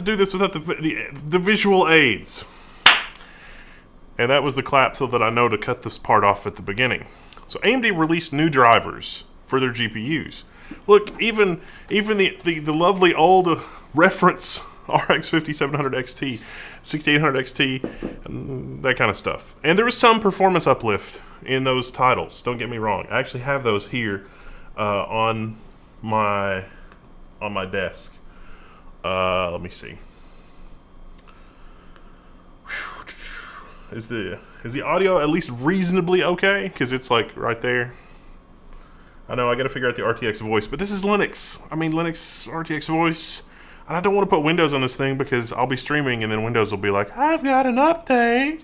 to do this without the visual aids. And that was the clap so that I know to cut this part off at the beginning. So AMD released new drivers for their GPUs. Look, even the lovely old reference RX 5700 XT, 6800 XT, and that kind of stuff. And there was some performance uplift in those titles. Don't get me wrong. I actually have those here on my desk. Let me see. Is the audio at least reasonably okay? Because it's like right there. I know I got to figure out the RTX voice, but this is Linux. I mean, Linux RTX voice. And I don't want to put Windows on this thing because I'll be streaming and then Windows will be like, I've got an update.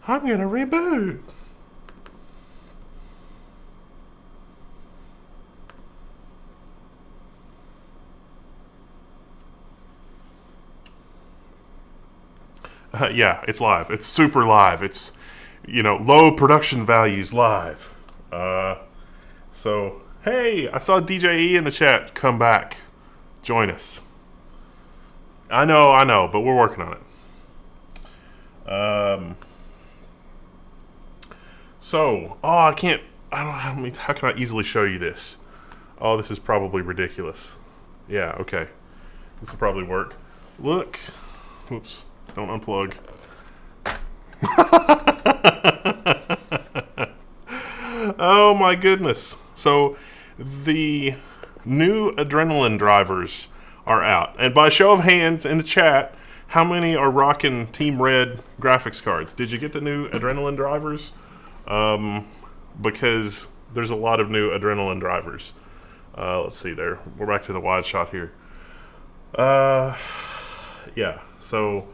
I'm going to reboot. Yeah, it's live. It's super live. It's, low production values live. So, hey, I saw DJE in the chat. Come back. Join us. I know, but we're working on it. How can I easily show you this? Oh, this is probably ridiculous. Yeah, okay. This will probably work. Look. Oops. Don't unplug. Oh my goodness. So the new Adrenalin drivers are out. And by show of hands in the chat, how many are rocking Team Red graphics cards? Did you get the new Adrenalin drivers? Because there's a lot of new Adrenalin drivers. Let's see there. We're back to the wide shot here. Yeah, so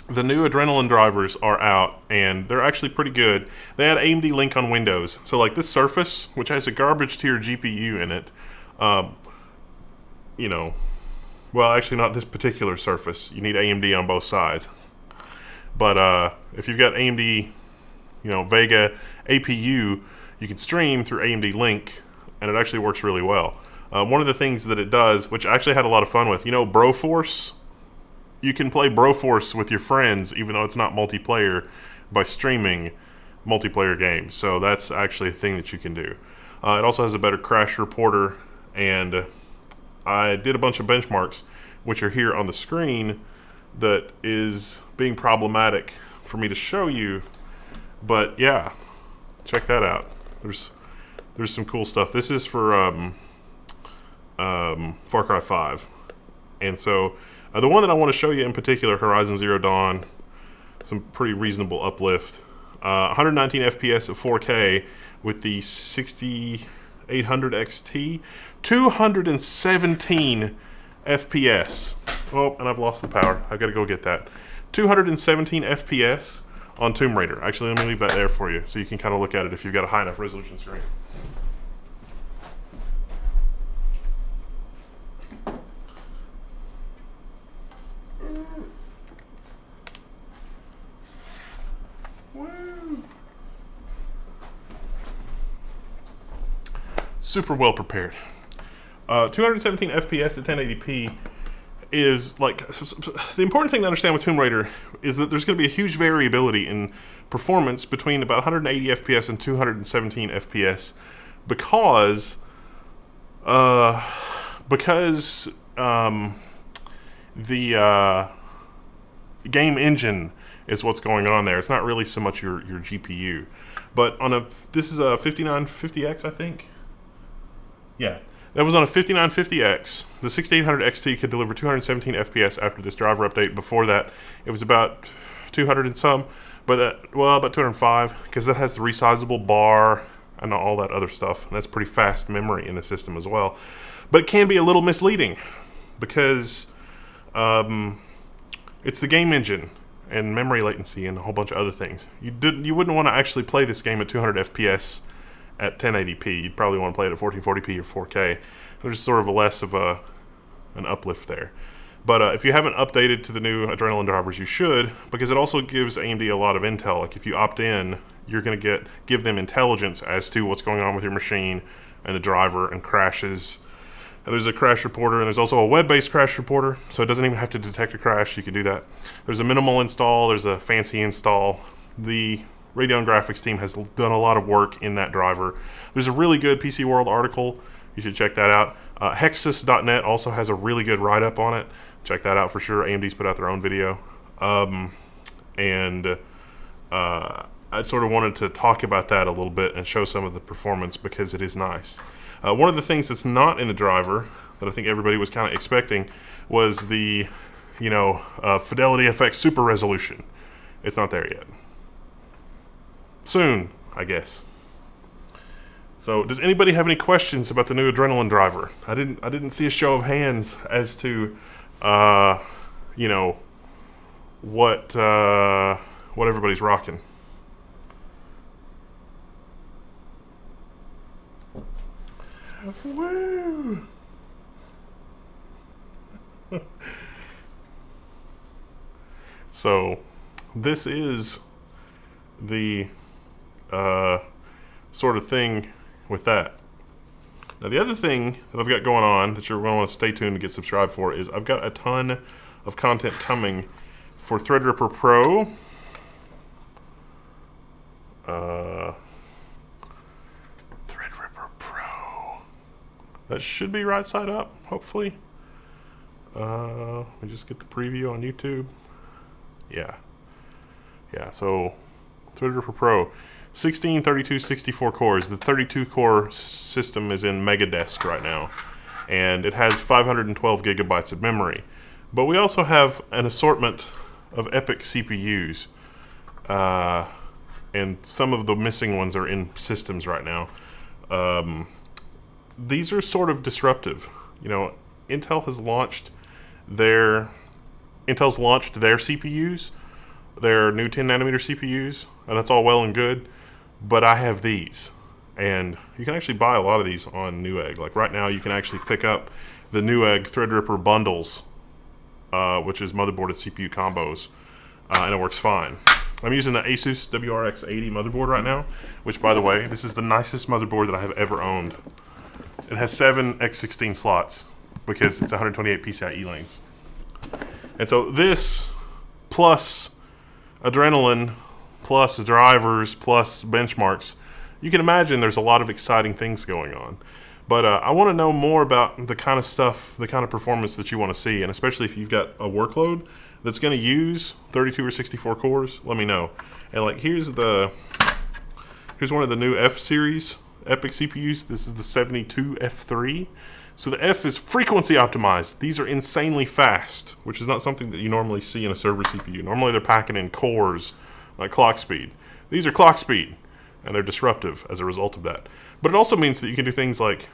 the new Adrenalin drivers are out, and they're actually pretty good. They had AMD Link on Windows. So like this Surface, which has a garbage tier GPU in it, well, actually not this particular Surface. You need AMD on both sides. But if you've got AMD, Vega APU, you can stream through AMD Link, and it actually works really well. One of the things that it does, which I actually had a lot of fun with, Broforce? You can play Broforce with your friends, even though it's not multiplayer, by streaming multiplayer games. So that's actually a thing that you can do. It also has a better crash reporter, and I did a bunch of benchmarks, which are here on the screen, that is being problematic for me to show you. But yeah, check that out. There's some cool stuff. This is for Far Cry 5. And so the one that I want to show you in particular, Horizon Zero Dawn, some pretty reasonable uplift. 119 FPS at 4K with the 6800 XT. 217 FPS. Oh, and I've lost the power. I've got to go get that. 217 FPS on Tomb Raider. Actually, let me leave that there for you so you can kind of look at it if you've got a high enough resolution screen. Super well prepared. 217 FPS at 1080p is like, the important thing to understand with Tomb Raider is that there's going to be a huge variability in performance between about 180 FPS and 217 FPS because the game engine is what's going on there. It's not really so much your GPU. But this is a 5950X, I think. Yeah, that was on a 5950X. The 6800 XT could deliver 217 FPS after this driver update. Before that, it was about 200 and some, but about 205, because that has the resizable bar and all that other stuff. And that's pretty fast memory in the system as well. But it can be a little misleading because it's the game engine and memory latency and a whole bunch of other things. You wouldn't want to actually play this game at 200 FPS at 1080p. You'd probably want to play it at 1440p or 4K. There's sort of less of an uplift there. But if you haven't updated to the new Adrenalin drivers, you should, because it also gives AMD a lot of intel. Like if you opt in, you're going to give them intelligence as to what's going on with your machine and the driver and crashes And there's a crash reporter, and there's also a web-based crash reporter, so it doesn't even have to detect a crash. You can do that. There's a minimal install. There's a fancy install. The Radeon graphics team has done a lot of work in that driver. There's a really good PC World article. You should check that out. Hexus.net also has a really good write-up on it. Check that out for sure. AMD's put out their own video. I sort of wanted to talk about that a little bit and show some of the performance because it is nice. One of the things that's not in the driver that I think everybody was kind of expecting was the, Fidelity FX Super Resolution. It's not there yet. Soon, I guess. So, does anybody have any questions about the new Adrenalin driver? I didn't see a show of hands as to, what everybody's rocking. Woo! So, this is the sort of thing with that. Now, the other thing that I've got going on that you're going to want to stay tuned to get subscribed for is I've got a ton of content coming for Threadripper Pro. Threadripper Pro. That should be right side up, hopefully. Let me just get the preview on YouTube. Yeah, so Threadripper Pro. 16, 32, 64 cores. The 32 core system is in Megadesk right now, and it has 512 gigabytes of memory. But we also have an assortment of EPYC CPUs, and some of the missing ones are in systems right now. These are sort of disruptive. Intel's launched their CPUs, their new 10 nanometer CPUs, and that's all well and good. But I have these, and you can actually buy a lot of these on Newegg. Like right now, you can actually pick up the Newegg Threadripper bundles, which is motherboard and CPU combos, and it works fine. I'm using the Asus WRX80 motherboard right now, which, by the way, this is the nicest motherboard that I have ever owned. It has 7 X16 slots because it's 128 PCIe lanes. And so this plus Adrenalin plus drivers plus benchmarks, you can imagine there's a lot of exciting things going on. But I want to know more about the kind of stuff, the kind of performance that you want to see, and especially if you've got a workload that's going to use 32 or 64 cores, let me know. And here's one of the new F series EPYC CPUs. This is the 72F3. So the F is frequency optimized. These are insanely fast, which is not something that you normally see in a server CPU. Normally they're packing in cores, like clock speed. These are clock speed, and they're disruptive as a result of that. But it also means that you can do things that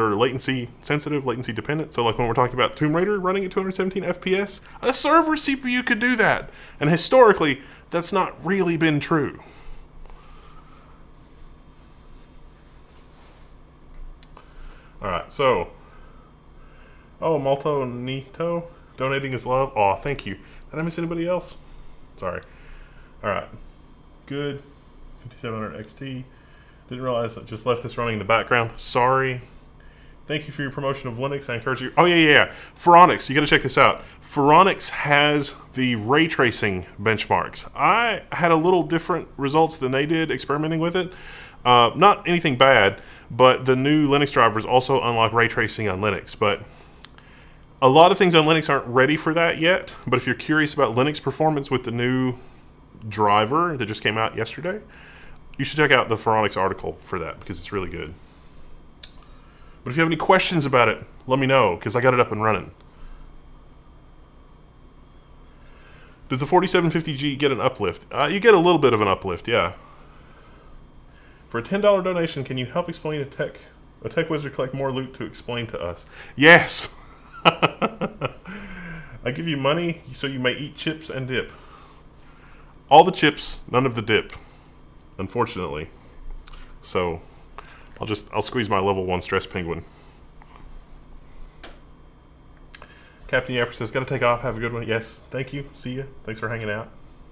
are latency sensitive, latency dependent. So when we're talking about Tomb Raider running at 217 FPS, a server CPU could do that. And historically, that's not really been true. Alright, so Malto Nito donating his love. Oh, thank you. Did I miss anybody else? Sorry. Alright. Good. 5700 XT. Didn't realize I just left this running in the background. Sorry. Thank you for your promotion of Linux. I encourage you. Oh, yeah. Phoronix. You got to check this out. Phoronix has the ray tracing benchmarks. I had a little different results than they did experimenting with it. Not anything bad, but the new Linux drivers also unlock ray tracing on Linux. But a lot of things on Linux aren't ready for that yet. But if you're curious about Linux performance with the new driver that just came out yesterday, you should check out the Phoronix article for that because it's really good. But if you have any questions about it, let me know because I got it up and running. Does the 4750G get an uplift? You get a little bit of an uplift, yeah. For a $10 donation, can you help explain a tech wizard collect more loot to explain to us? Yes! I give you money so you may eat chips and dip. All the chips, none of the dip, unfortunately. So I'll squeeze my level 1 stress penguin. Captain Yapper says, gotta take off, have a good one. Yes, thank you, see ya. Thanks for hanging out.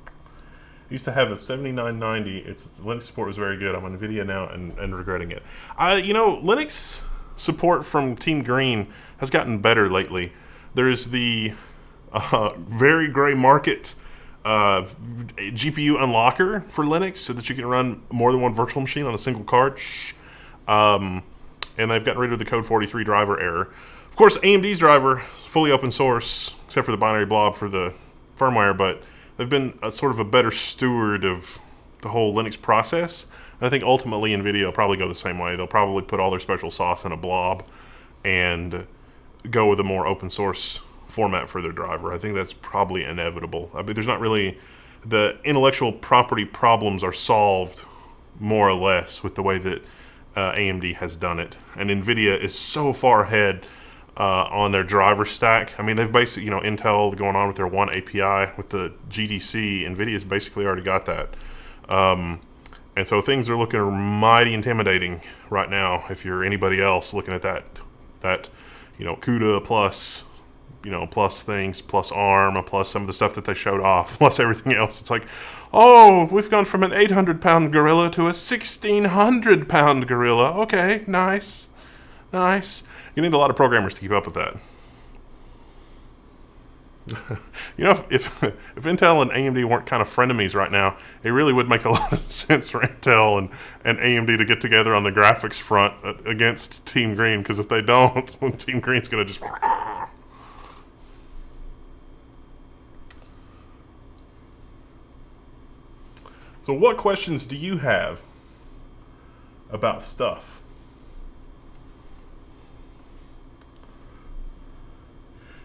I used to have a 7990. Its Linux support was very good. I'm on NVIDIA now and regretting it. Linux support from Team Green has gotten better lately. There's the very gray market GPU unlocker for Linux so that you can run more than one virtual machine on a single card. And they've gotten rid of the code 43 driver error. Of course, AMD's driver is fully open source, except for the binary blob for the firmware, but they've been sort of a better steward of the whole Linux process. And I think ultimately NVIDIA will probably go the same way. They'll probably put all their special sauce in a blob and go with a more open source format for their driver. I think that's probably inevitable. I mean, there's not really, the intellectual property problems are solved more or less with the way that AMD has done it. And NVIDIA is so far ahead on their driver stack. I mean, they've basically, Intel going on with their one API with the GDC. NVIDIA's basically already got that. And so things are looking mighty intimidating right now if you're anybody else looking at that CUDA plus, plus things, plus ARM, plus some of the stuff that they showed off, plus everything else. It's like, oh, we've gone from an 800-pound gorilla to a 1,600-pound gorilla. Okay, nice. You need a lot of programmers to keep up with that. If Intel and AMD weren't kind of frenemies right now, it really would make a lot of sense for Intel and AMD to get together on the graphics front against Team Green, because if they don't, Team Green's going to just... So what questions do you have about stuff?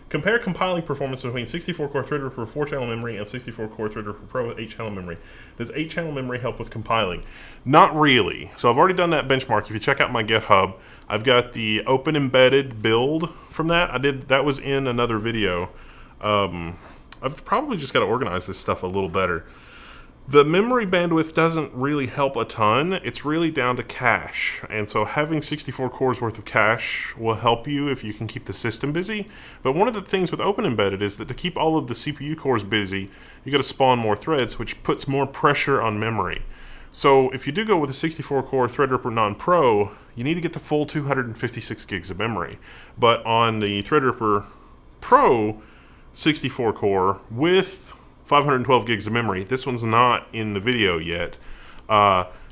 Compare compiling performance between 64-core Threadripper 4-channel memory and 64-core Threadripper Pro with 8-channel memory. Does 8-channel memory help with compiling? Not really. So I've already done that benchmark. If you check out my GitHub, I've got the open embedded build from that. That was in another video. I've probably just got to organize this stuff a little better. The memory bandwidth doesn't really help a ton. It's really down to cache. And so having 64 cores worth of cache will help you if you can keep the system busy. But one of the things with Open Embedded is that to keep all of the CPU cores busy, you got to spawn more threads, which puts more pressure on memory. So if you do go with a 64-core Threadripper non-Pro, you need to get the full 256 gigs of memory. But on the Threadripper Pro 64-core with 512 gigs of memory. This one's not in the video yet.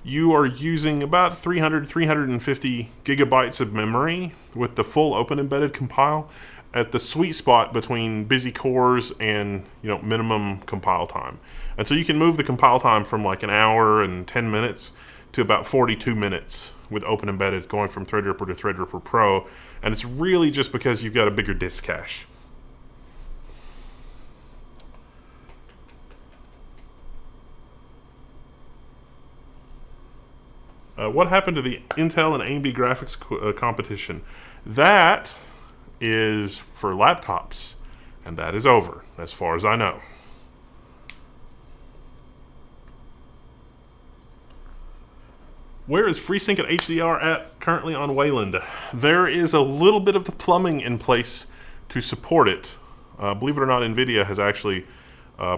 You are using about 350 gigabytes of memory with the full open embedded compile at the sweet spot between busy cores and minimum compile time. And so you can move the compile time from like an hour and 10 minutes to about 42 minutes with open embedded, going from Threadripper to Threadripper Pro. And it's really just because you've got a bigger disk cache. What happened to the Intel and AMD graphics competition? That is for laptops, and that is over, as far as I know. Where is FreeSync and HDR at currently on Wayland? There is a little bit of the plumbing in place to support it. Believe it or not, NVIDIA has actually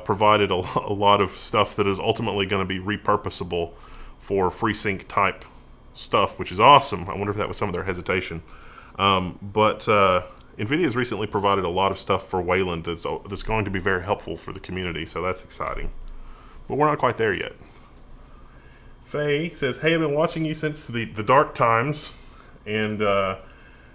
provided a lot of stuff that is ultimately going to be repurposable for FreeSync type stuff, which is awesome. I wonder if that was some of their hesitation. But NVIDIA has recently provided a lot of stuff for Wayland that's going to be very helpful for the community, so that's exciting. But we're not quite there yet. Faye says, hey, I've been watching you since the dark times, and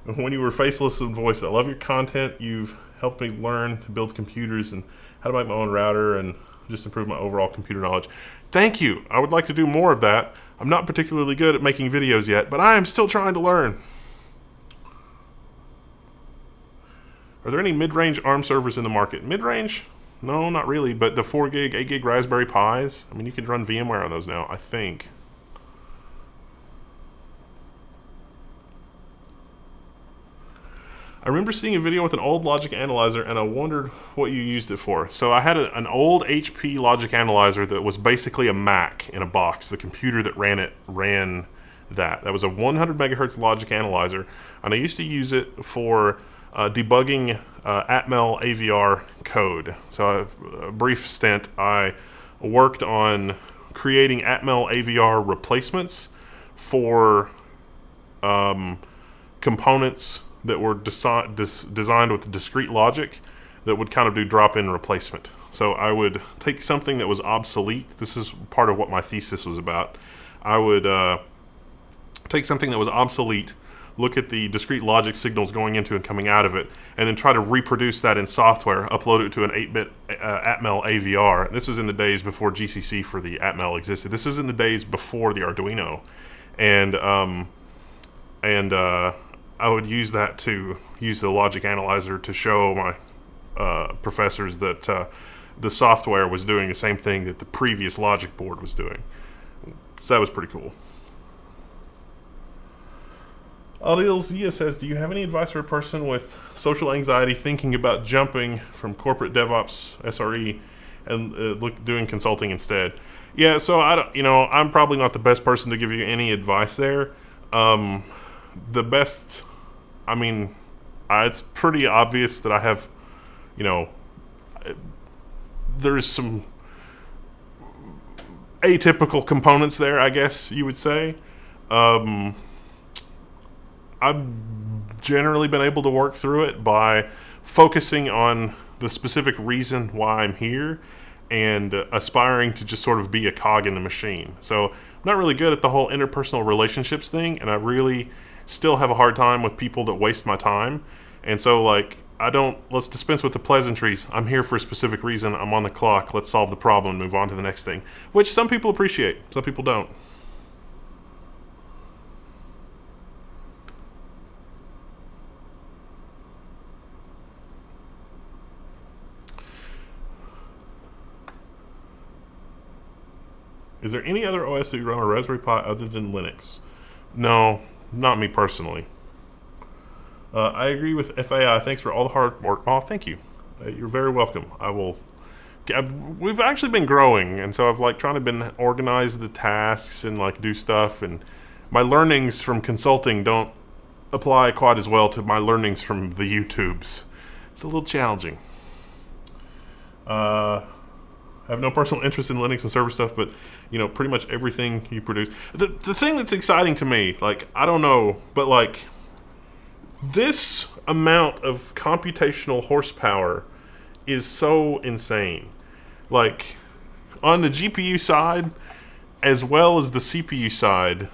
when you were faceless and voice. I love your content. You've helped me learn to build computers and how to make my own router and just improve my overall computer knowledge. Thank you. I would like to do more of that. I'm not particularly good at making videos yet, but I am still trying to learn. Are there any mid-range ARM servers in the market? Mid-range? No, not really, but the 4 gig, 8 gig Raspberry Pis, I mean, you can run VMware on those now, I think. I remember seeing a video with an old logic analyzer, and I wondered what you used it for. So I had an old HP logic analyzer that was basically a Mac in a box. The computer that ran it ran that. That was a 100 megahertz logic analyzer, and I used to use it for debugging Atmel AVR code. So a brief stint, I worked on creating Atmel AVR replacements for components that were designed with discrete logic that would kind of do drop-in replacement. So I would take something that was obsolete. This is part of what my thesis was about. I would take something that was obsolete, look at the discrete logic signals going into and coming out of it, and then try to reproduce that in software, upload it to an 8-bit Atmel AVR. This was in the days before GCC for the Atmel existed. This was in the days before the Arduino. And I would use that to use the logic analyzer to show my professors that the software was doing the same thing that the previous logic board was doing. So that was pretty cool. Adil Zia says, do you have any advice for a person with social anxiety thinking about jumping from corporate DevOps SRE and doing consulting instead? Yeah, so I'm probably not the best person to give you any advice there. The best, it's pretty obvious that I have, there's some atypical components there, I guess you would say. I've generally been able to work through it by focusing on the specific reason why I'm here and aspiring to just sort of be a cog in the machine. So I'm not really good at the whole interpersonal relationships thing, and I really still have a hard time with people that waste my time. And so let's dispense with the pleasantries. I'm here for a specific reason. I'm on the clock. Let's solve the problem and move on to the next thing, which some people appreciate, some people don't. Is there any other OS that you run on a Raspberry Pi other than Linux? No, not me personally. I agree with FAI. Thanks for all the hard work. Oh, thank you. You're very welcome. We've actually been growing, and so I've trying to been organize the tasks and do stuff. And my learnings from consulting don't apply quite as well to my learnings from the YouTubes. It's a little challenging. I have no personal interest in Linux and server stuff, but pretty much everything you produce. The thing that's exciting to me, I don't know, but this amount of computational horsepower is so insane. On the GPU side, as well as the CPU side,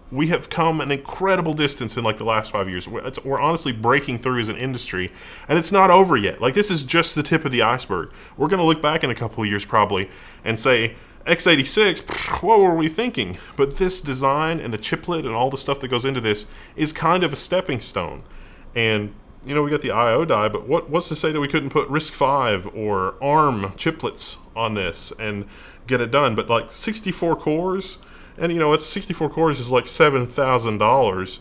we have come an incredible distance in the last 5 years. We're honestly breaking through as an industry, and it's not over yet. This is just the tip of the iceberg. We're going to look back in a couple of years probably and say, x86, what were we thinking? But this design and the chiplet and all the stuff that goes into this is kind of a stepping stone. And we got the I/O die, but what's to say that we couldn't put RISC-V or ARM chiplets on this and get it done? But 64 cores, and it's 64 cores is $7,000,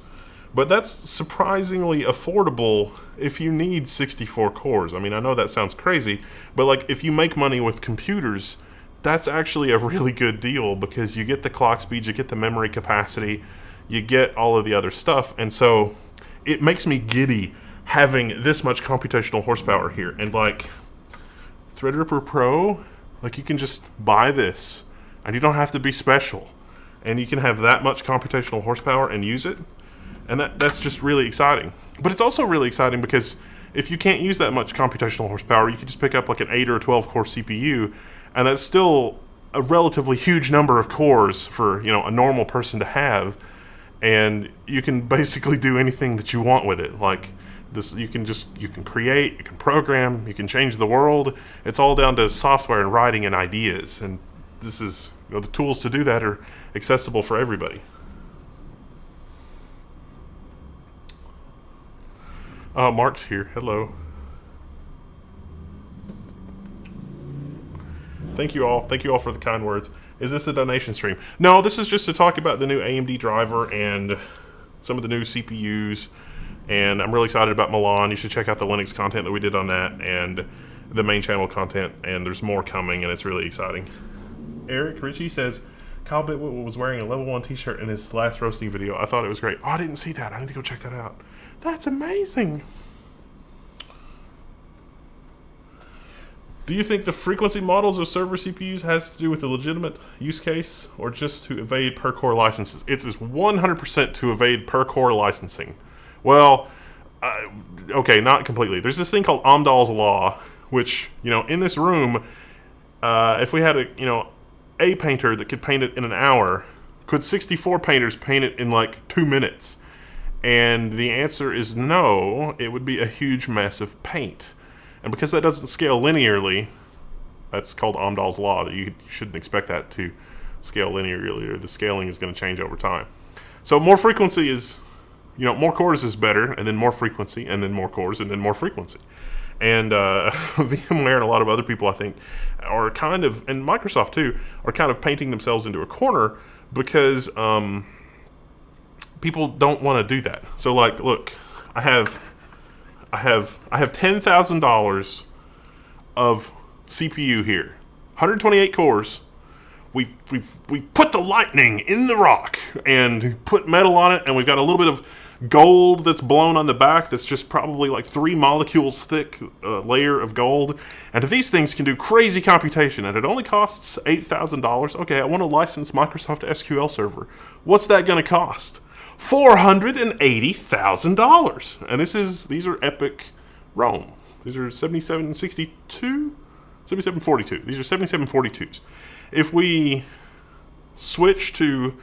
but that's surprisingly affordable if you need 64 cores. I know that sounds crazy, but if you make money with computers, that's actually a really good deal because you get the clock speed, you get the memory capacity, you get all of the other stuff, and so it makes me giddy having this much computational horsepower here. And Threadripper Pro, you can just buy this, and you don't have to be special. And you can have that much computational horsepower and use it. And that's just really exciting. But it's also really exciting because if you can't use that much computational horsepower, you can just pick up an 8 or a 12 core CPU, and that's still a relatively huge number of cores for a normal person to have. And you can basically do anything that you want with it. You can create, you can program, you can change the world. It's all down to software and writing and ideas. And this is the tools to do that are accessible for everybody. Mark's here. Hello. Thank you all. Thank you all for the kind words. Is this a donation stream? No, this is just to talk about the new AMD driver and some of the new CPUs. And I'm really excited about Milan. You should check out the Linux content that we did on that and the main channel content. And there's more coming, and it's really exciting. Eric Ritchie says, Kyle Bitwood was wearing a level 1 t-shirt in his last roasting video. I thought it was great. Oh, I didn't see that. I need to go check that out. That's amazing. Do you think the frequency models of server CPUs has to do with a legitimate use case or just to evade per-core licenses? It is 100% to evade per-core licensing. Well, okay, not completely. There's this thing called Amdahl's law, which, in this room, if we had a painter that could paint it in an hour, could 64 painters paint it in like 2 minutes? And the answer is no. It would be a huge mess of paint. And because that doesn't scale linearly, that's called Amdahl's law, that you shouldn't expect that to scale linearly, or the scaling is going to change over time. So more frequency is, more cores is better, and then more frequency, and then more cores, and then more frequency. And VMware and a lot of other people, I think, are kind of, and Microsoft too, are kind of painting themselves into a corner because people don't want to do that. So, like, look, I have $10,000 of CPU here, 128 cores. We put the lightning in the rock and put metal on it, and we've got a little bit of gold that's blown on the back that's just probably like 3 molecules thick layer of gold. And if these things can do crazy computation and it only costs $8,000, okay, I want to license Microsoft SQL Server. What's that going to cost? $480,000. And these are epic Rome. These are 7742? 7742. These are 7742s. If we switch to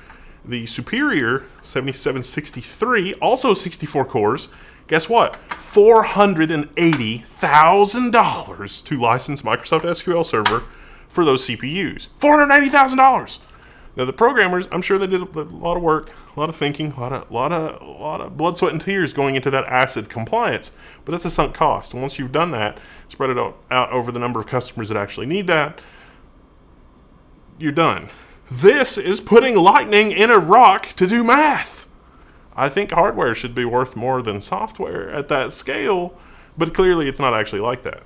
the superior 7763, also 64 cores, guess what? $480,000 to license Microsoft SQL Server for those CPUs. $480,000. Now the programmers, I'm sure they did a lot of work, a lot of thinking, a lot of blood, sweat, and tears going into that ACID compliance. But that's a sunk cost. And once you've done that, spread it out over the number of customers that actually need that, you're done. This is putting lightning in a rock to do math. I think hardware should be worth more than software at that scale, but clearly it's not actually like that.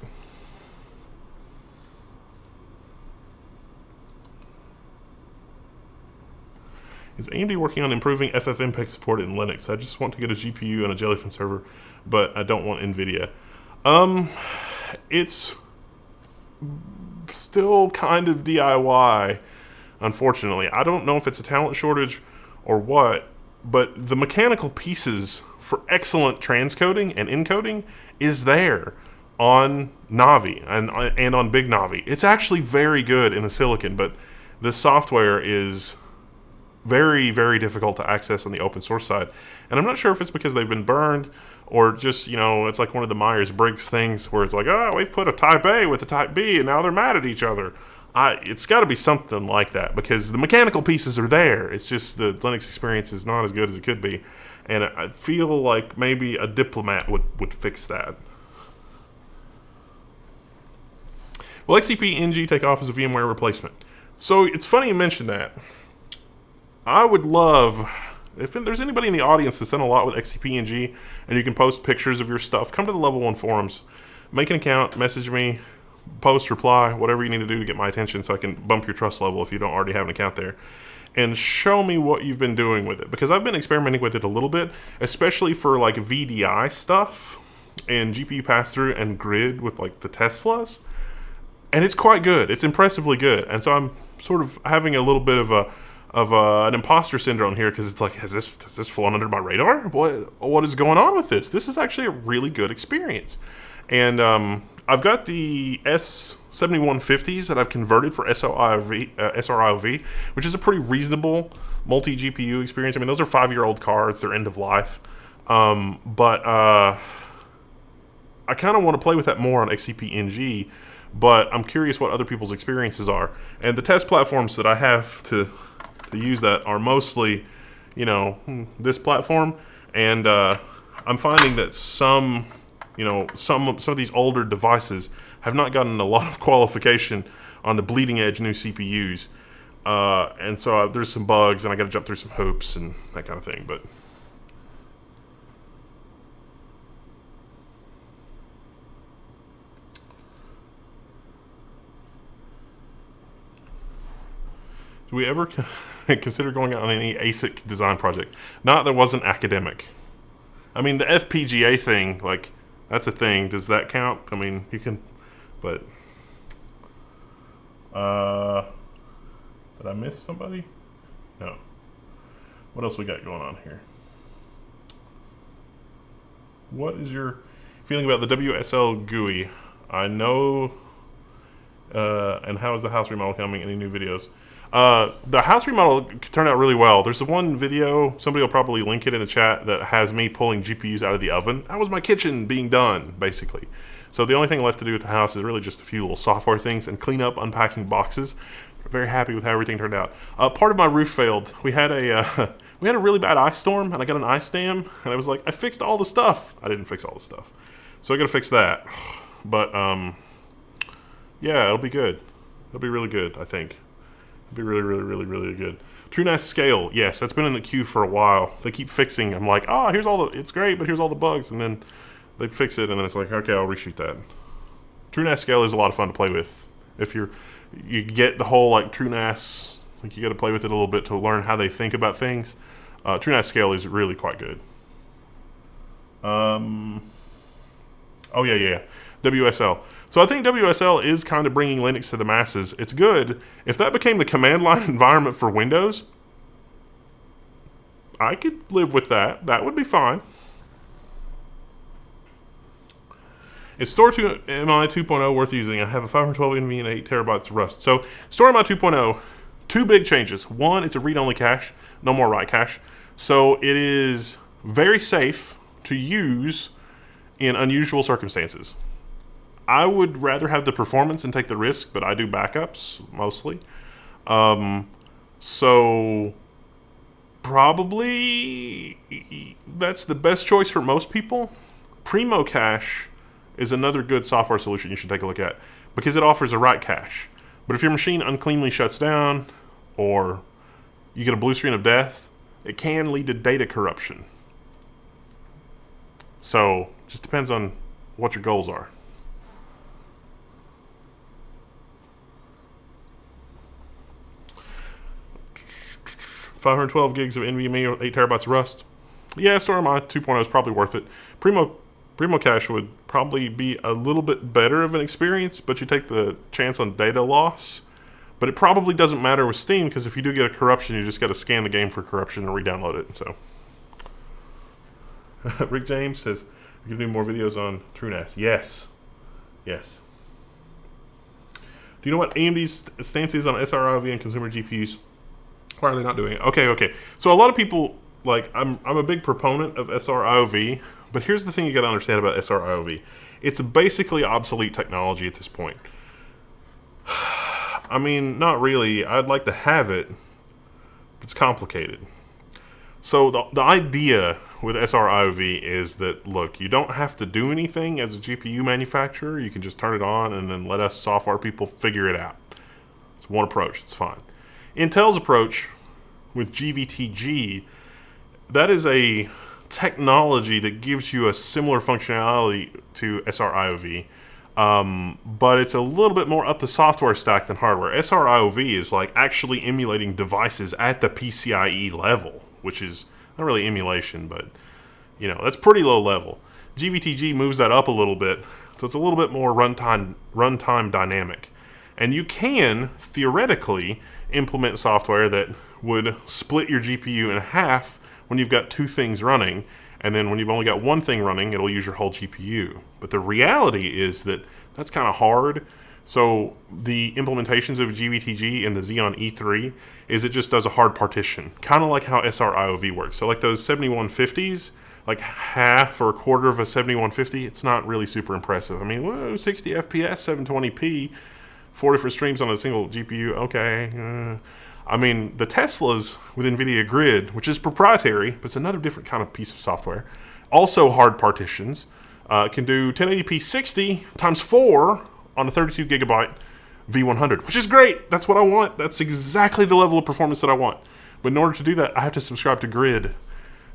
Is AMD working on improving FFmpeg support in Linux? I just want to get a GPU and a Jellyfin server, but I don't want NVIDIA. It's still kind of DIY, unfortunately. I don't know if it's a talent shortage or what, but the mechanical pieces for excellent transcoding and encoding is there on Navi and on Big Navi. It's actually very good in the silicon, but the software is very, very difficult to access on the open source side. And I'm not sure if it's because they've been burned or just, it's like one of the Myers-Briggs things where it's like, we've put a type A with a type B and now they're mad at each other. It's got to be something like that because the mechanical pieces are there. It's just the Linux experience is not as good as it could be. And I feel like maybe a diplomat would fix that. Will XCP-NG take off as a VMware replacement? So it's funny you mentioned that. I would love, if there's anybody in the audience that's done a lot with XCP-NG and you can post pictures of your stuff, come to the Level 1 forums. Make an account, message me, post, reply, whatever you need to do to get my attention so I can bump your trust level if you don't already have an account there. And show me what you've been doing with it. Because I've been experimenting with it a little bit, especially for like VDI stuff and GPU pass-through and grid with like the Teslas. And it's quite good. It's impressively good. And so I'm sort of having a little bit of an imposter syndrome here because it's like, has this flown under my radar? What is going on with this? This is actually a really good experience. And I've got the S7150s that I've converted for SR-IOV, which is a pretty reasonable multi-GPU experience. I mean, those are 5-year-old cards. They're end of life. But I kind of want to play with that more on XCP-NG, but I'm curious what other people's experiences are. And the test platforms that I have to use that are mostly, this platform. And I'm finding that some of these older devices have not gotten a lot of qualification on the bleeding edge new CPUs. And so there's some bugs and I got to jump through some hoops and that kind of thing. But do we ever consider going on any ASIC design project? Not that wasn't academic. I mean, the FPGA thing, like, that's a thing. Does that count? I mean, you can, but, did I miss somebody? No. What else we got going on here? what is your feeling about the WSL GUI? I know, and how is the house remodel coming? Any new videos? The house remodel turned out really well. There's the one video, somebody will probably link it in the chat, that has me pulling GPUs out of the oven. That was my kitchen being done, basically. So the only thing left to do with the house is really just a few little software things and clean up unpacking boxes. Very happy with how everything turned out. Part of my roof failed. We had a really bad ice storm, and I got an ice dam, and I was like, I fixed all the stuff. I didn't fix all the stuff, so I got to fix that. But yeah, it'll be good. It'll be really good, I think. It'll be really, really, really, really good. TrueNAS scale, yes, that's been in the queue for a while. They keep fixing. I'm like, oh, it's great, but here's all the bugs, and then they fix it, and then it's like, okay, I'll reshoot that. TrueNAS scale is a lot of fun to play with. If you get the whole like TrueNAS, like you got to play with it a little bit to learn how they think about things. TrueNAS scale is really quite good. Oh yeah, WSL. So I think WSL is kind of bringing Linux to the masses. It's good. If that became the command line environment for Windows, I could live with that. That would be fine. Is StoreMI 2.0 worth using? I have a 512 NVMe and 8 terabytes of Rust. So StoreMI 2.0, two big changes. One, it's a read-only cache, no more write cache. So it is very safe to use in unusual circumstances. I would rather have the performance and take the risk, but I do backups mostly. So probably that's the best choice for most people. Primo Cache is another good software solution you should take a look at because it offers a write cache. But if your machine uncleanly shuts down or you get a blue screen of death, it can lead to data corruption. So it just depends on what your goals are. $512 gigs of NVMe or 8 terabytes of Rust. Yeah, StoreMI 2.0 is probably worth it. Primo Cache would probably be a little bit better of an experience, but you take the chance on data loss. But it probably doesn't matter with Steam, because if you do get a corruption, you just got to scan the game for corruption and re-download it. So, Rick James says, "We can do more videos on TrueNAS." Yes. Do you know what AMD's stance is on SR-IOV and consumer GPUs? Why are they not doing it? Okay. So a lot of people, like, I'm a big proponent of SR-IOV, but here's the thing you got to understand about SR-IOV. It's basically obsolete technology at this point. I mean, not really. I'd like to have it, but it's complicated. So the idea with SR-IOV is that, look, you don't have to do anything as a GPU manufacturer. You can just turn it on and then let us software people figure it out. It's one approach. It's fine. Intel's approach with GVTG, that is a technology that gives you a similar functionality to SR-IOV, but it's a little bit more up the software stack than hardware. SR-IOV is like actually emulating devices at the PCIe level, which is not really emulation, but you know, that's pretty low level. GVTG moves that up a little bit, so it's a little bit more runtime dynamic. And you can theoretically implement software that would split your GPU in half when you've got two things running, and then when you've only got one thing running, it'll use your whole GPU. But the reality is that that's kind of hard. So the implementations of GVTG in the Xeon E3 is it just does a hard partition, kind of like how SR-IOV works. So like those 7150s, like half or a quarter of a 7150, it's not really super impressive. I mean, whoa, 60 FPS, 720p, 4 different streams on a single GPU, okay. I mean, the Teslas with NVIDIA Grid, which is proprietary, but it's another different kind of piece of software, also hard partitions, can do 1080p 60 times 4 on a 32 gigabyte V100, which is great. That's what I want. That's exactly the level of performance that I want. But in order to do that, I have to subscribe to Grid.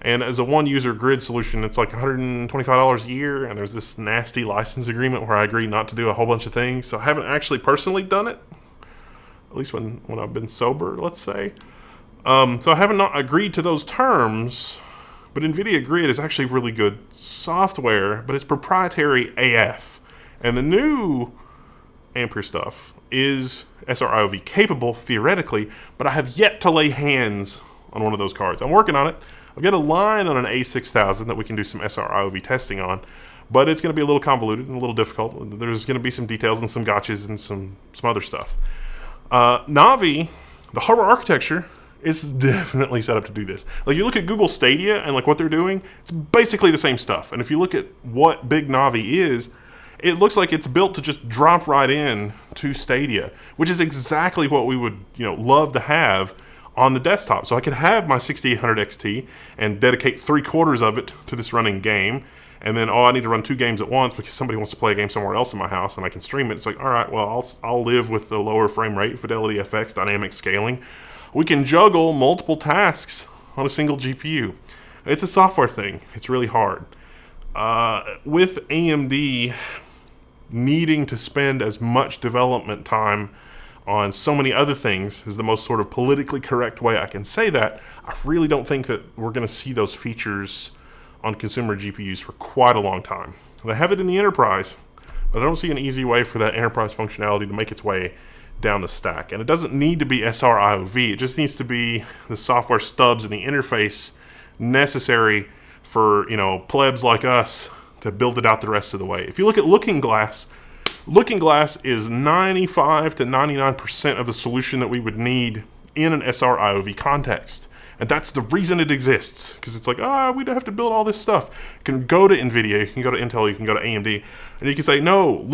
And as a one-user Grid solution, it's like $125 a year, and there's this nasty license agreement where I agree not to do a whole bunch of things. So I haven't actually personally done it, at least when I've been sober, let's say. So I haven't not agreed to those terms, but NVIDIA Grid is actually really good software, but it's proprietary AF. And the new Ampere stuff is SR-IOV capable, theoretically, but I have yet to lay hands on one of those cards. I'm working on it. I've got a line on an A6000 that we can do some SR-IOV testing on, but it's going to be a little convoluted and a little difficult. There's going to be some details and some gotchas and some other stuff. Navi, the hardware architecture, is definitely set up to do this. Like, you look at Google Stadia and like what they're doing, it's basically the same stuff. And if you look at what Big Navi is, it looks like it's built to just drop right in to Stadia, which is exactly what we would, love to have on the desktop. So I could have my 6800 XT and dedicate 3/4 of it to this running game. And then, I need to run 2 games at once because somebody wants to play a game somewhere else in my house and I can stream it. It's like, all right, well, I'll live with the lower frame rate, Fidelity FX, dynamic scaling. We can juggle multiple tasks on a single GPU. It's a software thing. It's really hard. With AMD needing to spend as much development time on so many other things is the most sort of politically correct way I can say that. I really don't think that we're going to see those features on consumer GPUs for quite a long time. They have it in the enterprise, but I don't see an easy way for that enterprise functionality to make its way down the stack. And it doesn't need to be SR-IOV. It just needs to be the software stubs and the interface necessary for, plebs like us to build it out the rest of the way. If you look at Looking Glass is 95 to 99% of the solution that we would need in an SR-IOV context. And that's the reason it exists, because it's like, we don't have to build all this stuff. You can go to NVIDIA, you can go to Intel, you can go to AMD, and you can say, no,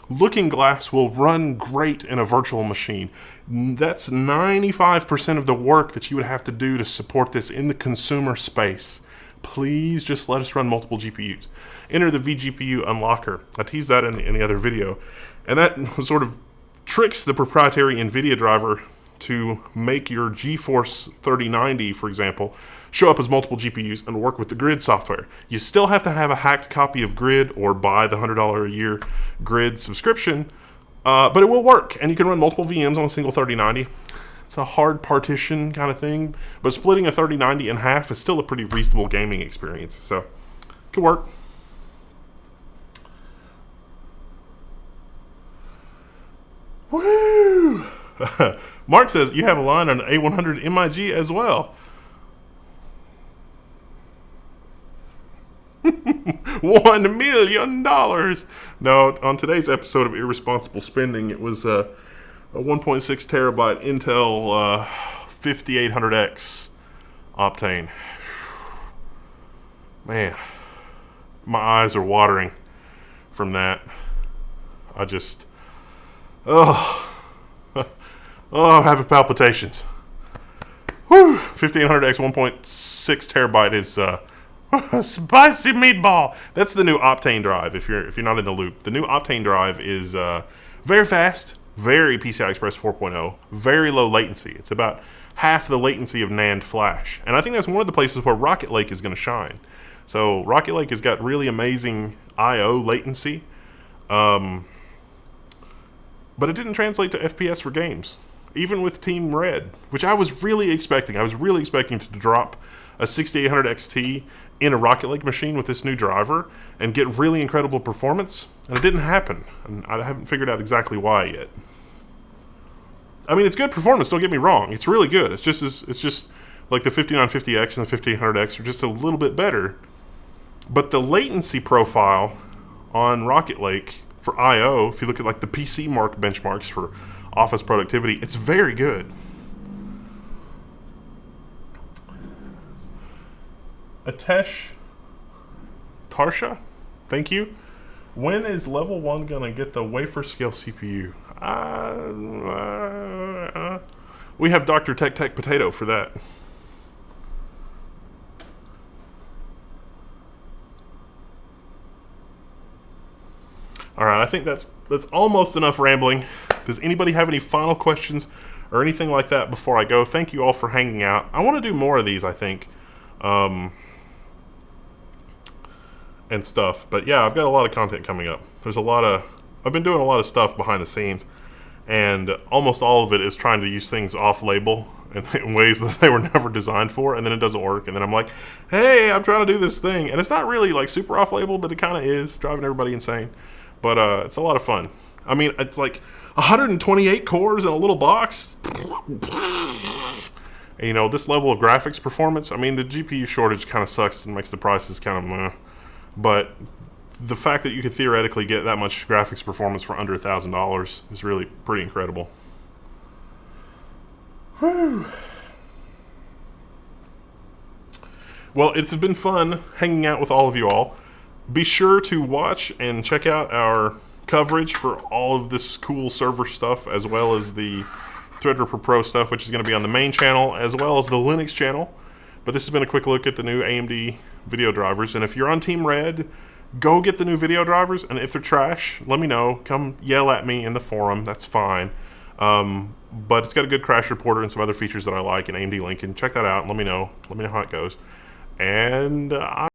Looking Glass will run great in a virtual machine. That's 95% of the work that you would have to do to support this in the consumer space. Please just let us run multiple GPUs. Enter the vGPU unlocker. I teased that in the other video. And that sort of tricks the proprietary NVIDIA driver to make your GeForce 3090, for example, show up as multiple GPUs and work with the Grid software. You still have to have a hacked copy of Grid or buy the $100 a year Grid subscription, but it will work, and you can run multiple VMs on a single 3090. It's a hard partition kind of thing, but splitting a 3090 in half is still a pretty reasonable gaming experience, so it could work. Woo! Mark says you have a line on A100 MIG as well. $1 million. No, on today's episode of Irresponsible Spending, it was a 1.6 terabyte Intel 5800X Optane. Man, my eyes are watering from that. I'm having palpitations. Whew, 1500X 1.6 terabyte is spicy meatball. That's the new Optane drive. If you're not in the loop, the new Optane drive is very fast, very PCI Express 4.0, very low latency. It's about half the latency of NAND flash, and I think that's one of the places where Rocket Lake is going to shine. So Rocket Lake has got really amazing I/O latency, but it didn't translate to FPS for games, even with Team Red, which I was really expecting. I was really expecting to drop a 6800 XT in a Rocket Lake machine with this new driver and get really incredible performance, and it didn't happen. And I haven't figured out exactly why yet. I mean, it's good performance, don't get me wrong. It's really good. It's just like the 5950X and the 5800X are just a little bit better. But the latency profile on Rocket Lake for I/O, if you look at like the PC Mark benchmarks for office productivity, it's very good. Atesh Tarsha, thank you. When is level 1 gonna get the wafer scale CPU? We have Dr. Tech Potato for that. All right, I think that's almost enough rambling. Does anybody have any final questions or anything like that before I go? Thank you all for hanging out. I want to do more of these, I think, and stuff. But yeah, I've got a lot of content coming up. I've been doing a lot of stuff behind the scenes, and almost all of it is trying to use things off-label in ways that they were never designed for, and then it doesn't work. And then I'm like, hey, I'm trying to do this thing, and it's not really like super off-label, but it kind of is, driving everybody insane. But it's a lot of fun. I mean, it's like 128 cores in a little box. And, you know, this level of graphics performance, I mean, the GPU shortage kind of sucks and makes the prices kind of meh. But the fact that you could theoretically get that much graphics performance for under $1,000 is really pretty incredible. Whew. Well, it's been fun hanging out with all of you all. Be sure to watch and check out our coverage for all of this cool server stuff, as well as the Threadripper Pro stuff, which is going to be on the main channel, as well as the Linux channel. But this has been a quick look at the new AMD video drivers. And if you're on Team Red, go get the new video drivers. And if they're trash, let me know. Come yell at me in the forum. That's fine. But it's got a good crash reporter and some other features that I like in AMD Lincoln. Check that out and let me know. Let me know how it goes. And